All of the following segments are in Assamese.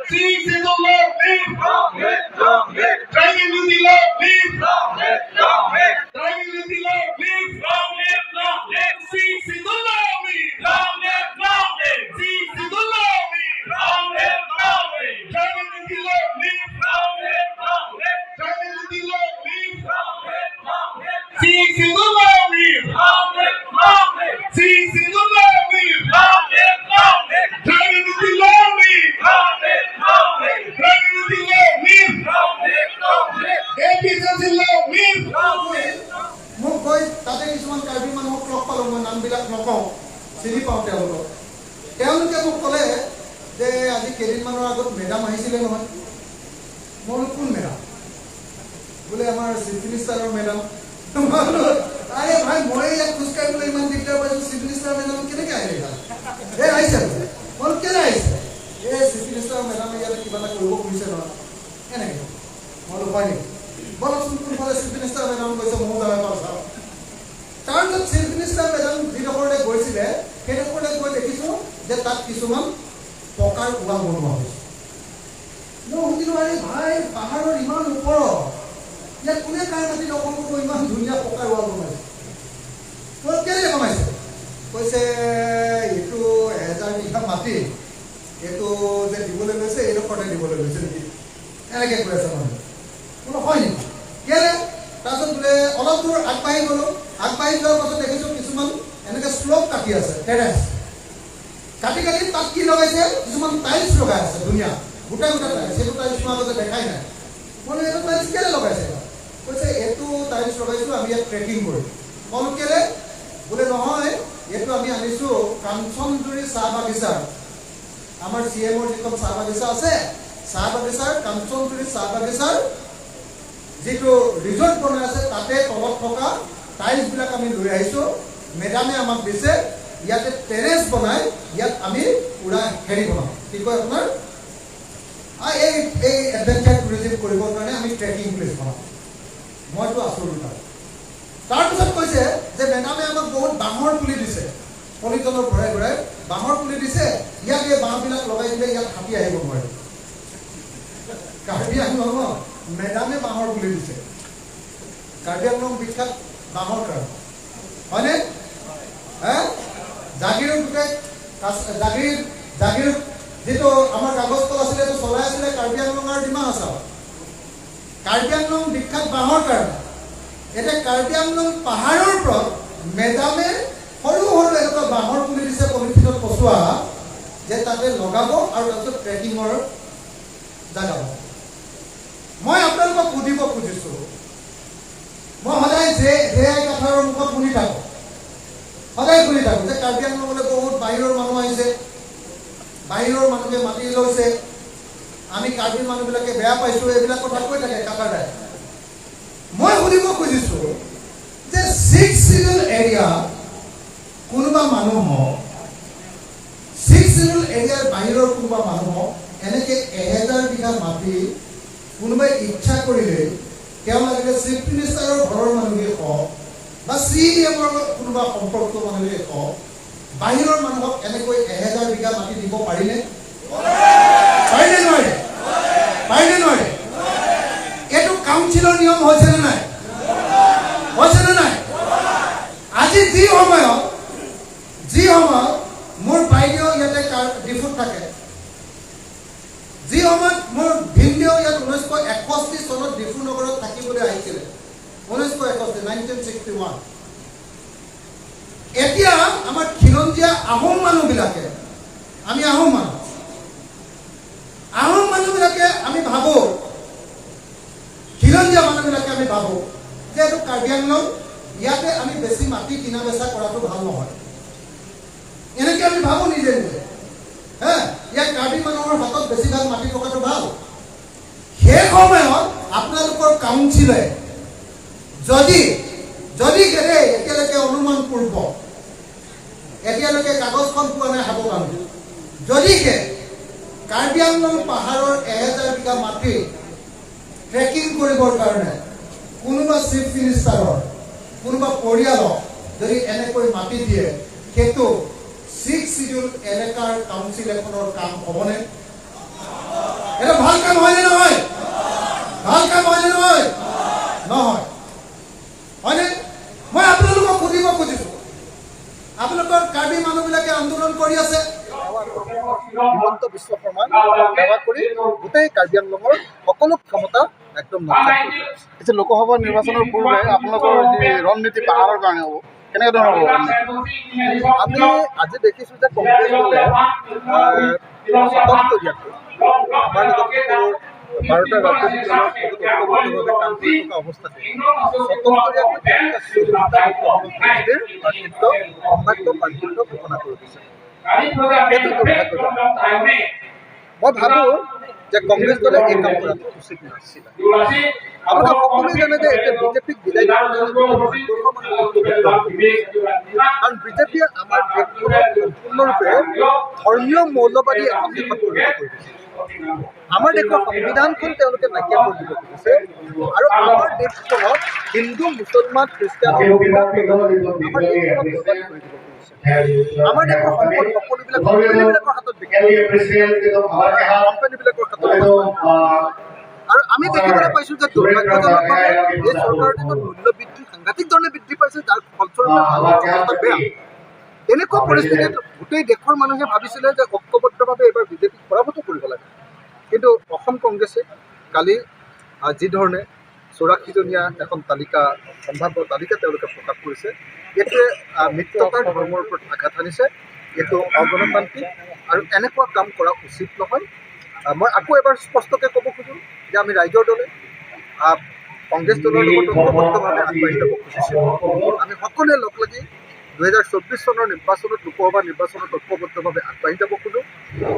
Six in the love, live. Driving with the love, live. Driving with the love, live. Six in the love, live. Six in the love, live. Driving with the love, live. Driving with the love, live. Six in the love, live. Six in the love, live. Driving with the love, live. Driving with the love, live. APSS in love, live. মোক কৈ তাতে কিছুমান কাৰ্বি মানুহক লগ পালোঁ মই নামবিলাক নকওঁ চিনি পাওঁ তেওঁলোকে মোক ক'লে যে আজি কেইদিনমানৰ আগত মেডাম আহিছিলে নহয় মই বোলো কোন মেডাম বোলে আমাৰ চিফ মিনিষ্টাৰৰ মেডাম আৰে ভাই মই ইয়াত খোজকাঢ়িবলৈ ইমান দিগদাৰ পাইছোঁ চিফ মিনিষ্টাৰ মেডাম কেনেকৈ আহিলে আহিছে মই কেলে আহিছে চিফ মিনিষ্টাৰ মেডামে ইয়াতে কিবা এটা কৰিব খুজিছে নহয় এনেকৈ মই বোলো হয় নেকি বলকচোন কোনফালে চিফ মিনিষ্টাৰ মেডাম কৈছে ময়ো যাব পাৰোঁ চাওঁ তাৰপিছত চিফ মিনিষ্টাৰ মেডাম যিডোখৰলৈ গৈছিলে সেইডোখৰলৈ গৈ দেখিছোঁ যে তাত কিছুমান পকাৰ ৱাল বনোৱা হৈছে মই সুধিলোঁ আৰে ভাই পাহাৰৰ ইমান ওপৰত ইয়াত কোনে কাৰ মাটি দখল কৰিব ইমান ধুনীয়া পকাৰ ৱাল বনাইছে মই কেলৈ বনাইছে কৈছে এইটো 1000 বিঘা মাটি এইটো যে দিবলৈ লৈছে এইডোখৰতে দিবলৈ লৈছে নেকি এনেকৈ কৈ আছে মানুহে বোলো হয় নেকি কেলে তাৰপিছত বোলে অলপ দূৰ আগবাঢ়ি গ'লোঁ আগবাঢ়ি যোৱাৰ পাছত দেখিছোঁ কিছুমান এনেকৈ শ্লোপ কাটি আছে টেৰেছ কাটি তাত কি লগাইছে কিছুমান টাইলছ লগাই আছে ধুনীয়া গোটাই টাইলছ সেইটো টাইলছ মই আগতে দেখাই নাই মই এইটো টাইলছ কেলে লগাইছে কৈছে এইটো টাইলছ লগাইছোঁ আমি ইয়াত ট্ৰেকিং কৰিম মই কেলে বোলে নহয় এইটো আমি আনিছোঁ কাঞ্চনজুৰি চাহ বাগিচাৰ আমাৰ CMৰ যিখন চাহ বাগিচা আছে চাহ বাগিচাৰ কাঞ্চনজুৰি চাহ বাগিচাৰ যিটো ৰিজৰ্ট বনাই আছে তাতে তলত থকা টাইলছবিলাক আমি লৈ আহিছোঁ মেডামে আমাক দিছে ইয়াতে টেৰেছ বনাই ইয়াত আমি পুৰা হেৰি বনাওঁ কি কয় আপোনাৰ এই এডভেঞ্চাৰ টুৰিজিম কৰিবৰ কাৰণে আমি ট্ৰেকিং প্লেচ বনাওঁ মইতো আচৰিত তাৰপিছত কৈছে যে মেডামে আমাক বহুত বাঁহৰ পুলি দিছে পলিথিনৰ ঘূৰাই ঘূৰাই বাঁহৰ পুলি দিছে ইয়াত এই বাঁহবিলাক লগাই দিলে ইয়াত হাতী আহিব নোৱাৰে কাৰ্বি আংলং মেডামে বাঁহৰ পুলি দিছে কাৰ্বি আংলং বিখ্যাত বাঁহৰ কাৰণে হয়নে জাগিৰোড গোটেই জাগিৰোড যিটো আমাৰ কাগজ কল আছিলে এইটো চলাই আছিলে কাৰ্বি আংলঙৰ ডিমা হাছাও কাৰ্বি আংলং বিখ্যাত বাঁহৰ কাৰণে এতিয়া কাৰ্বি আংলং পাহাৰৰ ওপৰত মেডামে সৰু সৰু এনেকুৱা বাঁহৰ পুলি দিছে পলিথিনত পচোৱা যে তাতে লগাব আৰু তাৰপিছত ট্ৰেকিঙৰ জনাব মই আপোনালোকক সুধিব খুজিছোঁ মই সদায় যে কথাৰৰ মুখত শুনি থাকোঁ সদায় শুনি থাকোঁ যে কাৰ্বি আংলঙলৈ বহুত বাহিৰৰ মানুহ আহিছে বাহিৰৰ মানুহে মাতি লৈছে আমি কাৰ্বি মানুহবিলাকে বেয়া পাইছোঁ এইবিলাক কথা কৈ থাকে কাকাৰদাই মই সুধিব খুজিছোঁ যে 6 চিডুল এৰিয়া কোনোবা মানুহক 6 চিডুল এৰিয়াৰ বাহিৰৰ কোনোবা মানুহক এনেকৈ 1000 বিঘা মাটি কোনোবাই ইচ্ছা কৰিলে তেওঁ লাগিলে চিফ মিনিষ্টাৰৰ ঘৰৰ মানুহে কওক বা CMৰ কোনোবা সম্পৰ্ক মানুহে কওক বাহিৰৰ মানুহক এনেকৈ 1000 বিঘা মাটি দিব পাৰিনে পাৰিনে নোৱাৰে এইটো কাউন্সিলৰ নিয়ম হৈছেনে নাই আজি যি সময়ত মোৰ বাইদেউ ইয়াতে ডিফুত থাকে যি সময়ত মোৰ ভিনদেউ ইয়াত 1961 চনত ডিফু নগৰত থাকিবলৈ আহিছিলে 1961 এতিয়া আমাৰ খিলঞ্জীয়া আহোম মানুহবিলাকে আমি আহোম মানুহবিলাকে আমি ভাবোঁ খিলঞ্জীয়া মানুহবিলাকে আমি ভাবোঁ যে এইটো কাৰ্বি আংলং ইয়াতে আমি বেছি মাটি কিনা বেচা কৰাটো ভাল নহয় এনেকৈ আমি ভাবোঁ নিজে ইয়াত কাৰ্বি মানুহৰ হাতত বেছিভাগ মাটি থকাটো ভাল সেই সময়ত আপোনালোকৰ কাউন্সিলে যদি এতিয়ালৈকে অনুমান পূৰ্ব এতিয়ালৈকে কাগজখন পোৱা নাই হাব কাম যদিহে কাৰ্বি আংলং পাহাৰৰ 1000 বিঘা মাটি ট্ৰেকিং কৰিবৰ কাৰণে কোনোবা চিফ মিনিষ্টাৰৰ কোনোবা পৰিয়ালক যদি এনেকৈ মাটি দিয়ে সেইটো 6 শিডিউল এলেকাৰ কাউন্সিল এখনৰ কাম হ'বনে এটা ভাল কাম হয়নে নহয়? ভাল কাম হয়নে নহয়? নহয়। হয়নে? মই আপোনালোকক সুধিব খুজিছোঁ, আপোনালোকৰ কাৰ্বি মানুহবিলাকে আন্দোলন কৰি আছে, হিমন্ত বিশ্ব শৰ্মা সেৱা কৰি গোটেই কাৰ্বি আংলঙৰ সকলো ক্ষমতা একদম এতিয়া লোকসভা নিৰ্বাচনৰ পূৰ্বে আপোনালোকৰ যি ৰণনীতি পাহাৰৰ কাৰণে হ'ব, কেনেকৈ ধৰণৰ হ'ব? আমি আজি দেখিছোঁ যে কংগ্ৰেছ দলে স্বতন্ত্ৰ দিয়াকৈ আমাৰ লগত ভাৰতৰ ৰাজনৈতিক দলৰ বহুত ঐক্যবদ্ধভাৱে কাম কৰি থকা অৱস্থাতে স্বতন্ত্ৰীয়াকৈ সম্ভাৱ্য প্ৰাৰ্থীত্ব ঘোষণা কৰি দিছে। এইটো দুৰ্ভাগ্যজনক। মই ভাবোঁ যে কংগ্ৰেছ দলে এই কাম কৰাটো উচিত নাছিল। আপোনালোকে সকলোৱে জানে যে এতিয়া বিজেপিক বিদায় কাৰণ বিজেপিয়ে আমাৰ দেশখনক সম্পূৰ্ণৰূপে ধৰ্মীয় মৌলবাদী এখন দেশত পৰিণত কৰি দিছে। আমাৰ দেশৰ সংবিধানখন তেওঁলোকে নাইকিয়া কৰি দিব খুজিছে আৰু আমাৰ দেশখনত হিন্দু, মুছলমান, খ্ৰীষ্টান আমাৰ দেশখনক বৰবাদ কৰি দিব খুজিছে। আমাৰ দেশৰ সম্পদ সকলোবিলাক কোম্পানীবিলাকৰ হাতত কোম্পানীবিলাকৰ হাতত আৰু আমি দেখিবলৈ পাইছোঁ যে দুৰ্ভাগ্যজনকভাৱে এই চৰকাৰৰ দিনত মূল্য বৃদ্ধি সাংঘাতিক ধৰণে বৃদ্ধি পাইছে, যাৰ ফলস্বৰূপে অৱস্থা বেয়া। এনেকুৱা পৰিস্থিতিত গোটেই দেশৰ মানুহে ভাবিছিলে যে ঐক্যবদ্ধভাৱে এইবাৰ বিজেপিক পৰাভূত কৰিব লাগে, কিন্তু অসম কংগ্ৰেছে কালি যিধৰণে 84জনীয়া এখন তালিকা সম্ভাৱ্য তালিকা তেওঁলোকে প্ৰকাশ কৰিছে, এইটোৱে মিত্ৰতাৰ ধৰ্মৰ ওপৰত আঘাত সানিছে। এইটো অগণতান্ত্ৰিক আৰু এনেকুৱা কাম কৰা উচিত নহয়। মই আকৌ এবাৰ স্পষ্টকৈ ক'ব খোজোঁ যে আমি ৰাইজৰ দলে কংগ্ৰেছ দলৰ লগত ঐক্যবদ্ধভাৱে আগবাঢ়ি যাব খুজিছোঁ। আমি সকলোৱে লগ লাগি 2024 চনৰ নিৰ্বাচনত লোকসভা নিৰ্বাচনত ঐক্যবদ্ধভাৱে আগবাঢ়ি যাব খোজোঁ,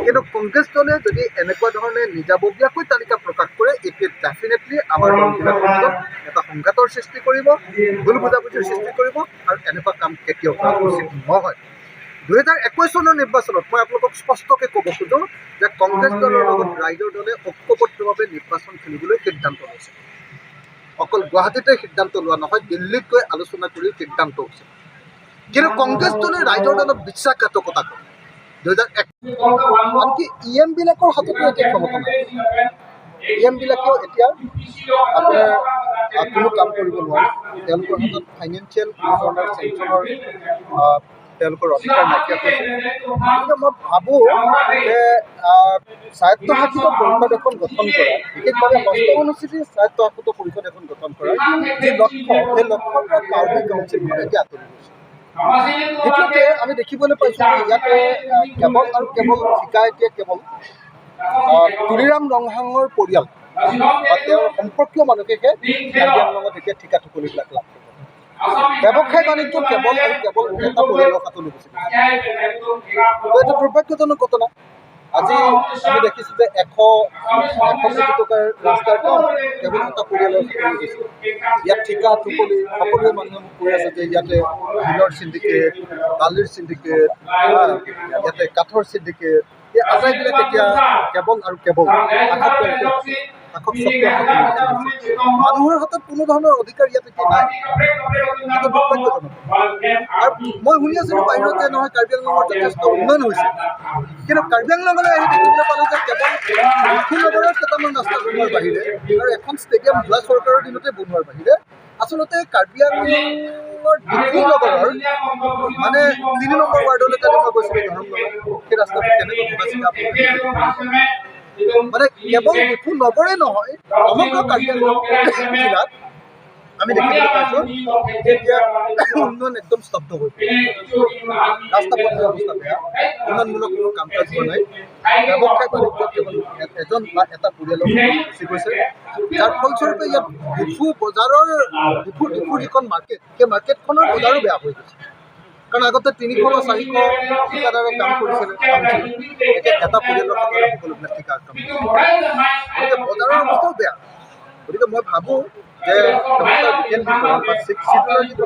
কিন্তু কংগ্ৰেছ দলে যদি এনেকুৱা ধৰণে নিজাববীয়াকৈ তালিকা প্ৰকাশ কৰে, এতিয়া ডেফিনেটলি আমাৰ দলবিলাকৰ মাজত এটা সংঘাতৰ সৃষ্টি কৰিব, ভুল বুজাবুজিৰ সৃষ্টি কৰিব আৰু এনেকুৱা কাম কেতিয়াও কৰা উচিত নহয়। 2021 চনৰ নিৰ্বাচনত মই আপোনালোকক স্পষ্টকৈ ক'ব খোজোঁ যে কংগ্ৰেছ দলৰ লগত ৰাইজৰ দলে ঐক্যবদ্ধভাৱে নিৰ্বাচন খেলিবলৈ সিদ্ধান্ত লৈছে। অকল গুৱাহাটীতে সিদ্ধান্ত লোৱা নহয়, দিল্লীত গৈ আলোচনা কৰি সিদ্ধান্ত হৈছে। কিন্তু কংগ্ৰেছ দলে ৰাইজৰ দলক বিশ্বাসঘাতকতা কৰে। 2001 আনকি EM বিলাকৰ হাততো এতিয়া ক্ষমতা নাই। EM বিলাকেও এতিয়া আপোনাৰ কোনো কাম কৰিব নোৱাৰে। তেওঁলোকৰ হাতত ফাইনেন্সিয়েল কোনো ধৰণৰ চেংচনৰ তেওঁলোকৰ অধিকাৰ নাইকিয়া কৰিছে। গতিকে মই ভাবোঁ যে স্বায়ত্তশাসিত পৰিষদ এখন গঠন কৰা, বিশেষভাৱে ষষ্ঠ অনুসূচীৰ স্বায়ত্তশাসিত পৰিষদ এখন গঠন কৰাৰ যি লক্ষ্য, সেই লক্ষ্যৰ পৰা কাৰ্বি কাউন্সিলখন এতিয়া আঁতৰি গৈছে। দ্বিতীয়তে আমি দেখিবলৈ পাইছোঁ যে ইয়াতে কেৱল আৰু কেৱল ঠিকা এতিয়া কেৱল তুলিৰাম ৰংহাঙৰ পৰিয়াল বা তেওঁৰ সম্পৰ্কীয় মানুহেহে কাৰ্বি আংলঙত এতিয়া ঠিকা টুকুলিবিলাক লাভ কৰিব। ব্যৱসায় বাণিজ্য কেৱল আৰু কেৱল এটা পৰিয়ালৰ হাতলৈ গুচি গৈছে। এইটো দুৰ্ভাগ্যজনক ঘটনা। আজি আমি দেখিছোঁ যে 100 কোটি টকাৰ ৰাস্তাৰ কাম কেৱল এটা পৰিয়ালৰ হাতলৈ গৈছে। ইয়াত ঠিকা টুকুলি সকলোৱে মানুহে মোক কৈ আছে যে ইয়াতে শিলৰ চিণ্ডিকেট, বালিৰ চিণ্ডিকেট, ইয়াতে কাঠৰ চিণ্ডিকেট, এই আটাইবিলাক এতিয়া কেৱল আৰু কেৱল মানুহৰ হাতত কোনো ধৰণৰ অধিকাৰ ইয়াত এতিয়া নাই। এইটো দুৰ্ভাগ্যজনক। আৰু মই শুনি আছিলোঁ বাহিৰত যে নহয় কাৰ্বি আংলঙৰ যথেষ্ট উন্নয়ন হৈছে, কিন্তু কাৰ্বি আংলঙলৈ আহি দেখিবলৈ পালোঁ যে কেৱল লক্ষ্মীনগৰৰ কেইটামান ৰাস্তা বনোৱাৰ বাহিৰে আৰু এখন ষ্টেডিয়াম যোৱা চৰকাৰৰ দিনতে বনোৱাৰ বাহিৰে আচলতে কাৰ্বি আংলঙৰ লক্ষ্মীনগৰৰ মানে 3 নম্বৰ ৱাৰ্ডলৈকে মই গৈছিলোঁ ধৰমনগৰ, সেই ৰাস্তাটো কেনেকৈ বনাইছিলে মানে কেৱল লক্ষ্মীনগৰে নহয়, সমগ্ৰ কাৰ্বি আংলং জিলাত আমি দেখিবলৈ পাইছোঁ যে এতিয়া উন্নয়ন একদম স্তব্ধ হৈ পৰিছে। ৰাস্তা পথৰ অৱস্থা বেয়া, উন্নয়নমূলক কোনো কাম কাজ হোৱা নাই। ব্যৱসায় বাণিজ্য কেৱল এজন বা এটা পৰিয়ালৰ গুচি গৈছে, যাৰ ফলস্বৰূপে ইয়াত ডিফু বজাৰৰ ডিফুৰ যিখন মাৰ্কেট, সেই মাৰ্কেটখনৰ বজাৰো বেয়া হৈ গৈছে। কাৰণ আগতে 300 বা 400 ঠিকাদাৰে কাম কৰিছিলে, এতিয়া এটা পৰিয়ালৰ সকলোবিলাক ঠিকা কাম কৰিছে। গতিকে বজাৰৰ অৱস্থাও বেয়া। গতিকে মই ভাবোঁ যে ক্ষমতাৰ বিকেন্দ্ৰীকৰণ বা 6 চিডুলৰ যিটো